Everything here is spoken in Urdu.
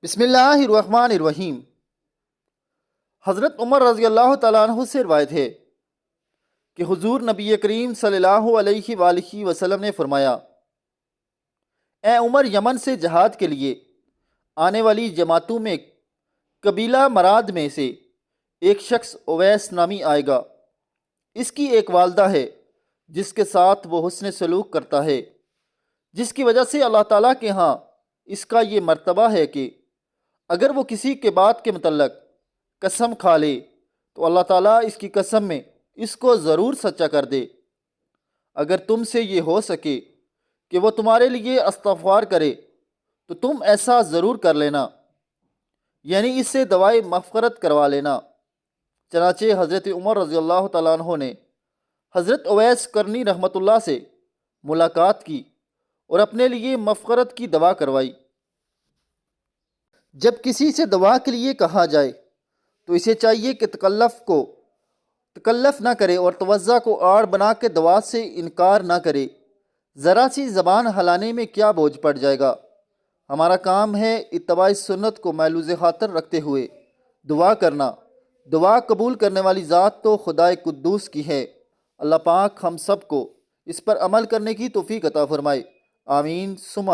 بسم اللہ الرحمن الرحیم۔ حضرت عمر رضی اللہ تعالیٰ عنہ سے روایت ہے کہ حضور نبی کریم صلی اللہ علیہ وآلہ وسلم نے فرمایا، اے عمر، یمن سے جہاد کے لیے آنے والی جماعتوں میں قبیلہ مراد میں سے ایک شخص اویس نامی آئے گا۔ اس کی ایک والدہ ہے جس کے ساتھ وہ حسن سلوک کرتا ہے، جس کی وجہ سے اللہ تعالیٰ کے ہاں اس کا یہ مرتبہ ہے کہ اگر وہ کسی کے بات کے متعلق قسم کھا لے تو اللہ تعالیٰ اس کی قسم میں اس کو ضرور سچا کر دے۔ اگر تم سے یہ ہو سکے کہ وہ تمہارے لیے استغفار کرے تو تم ایسا ضرور کر لینا، یعنی اس سے دعائے مغفرت کروا لینا۔ چنانچہ حضرت عمر رضی اللہ تعالیٰ عنہ نے حضرت اویس کرنی رحمۃ اللہ سے ملاقات کی اور اپنے لیے مغفرت کی دعا کروائی۔ جب کسی سے دعا کے لیے کہا جائے تو اسے چاہیے کہ تکلف نہ کرے اور توضع کو آڑ بنا کے دعا سے انکار نہ کرے۔ ذرا سی زبان ہلانے میں کیا بوجھ پڑ جائے گا؟ ہمارا کام ہے اتباع سنت کو محلوظ خاطر رکھتے ہوئے دعا کرنا۔ دعا قبول کرنے والی ذات تو خدائے قدوس کی ہے۔ اللہ پاک ہم سب کو اس پر عمل کرنے کی توفیق عطا فرمائے، آمین ثم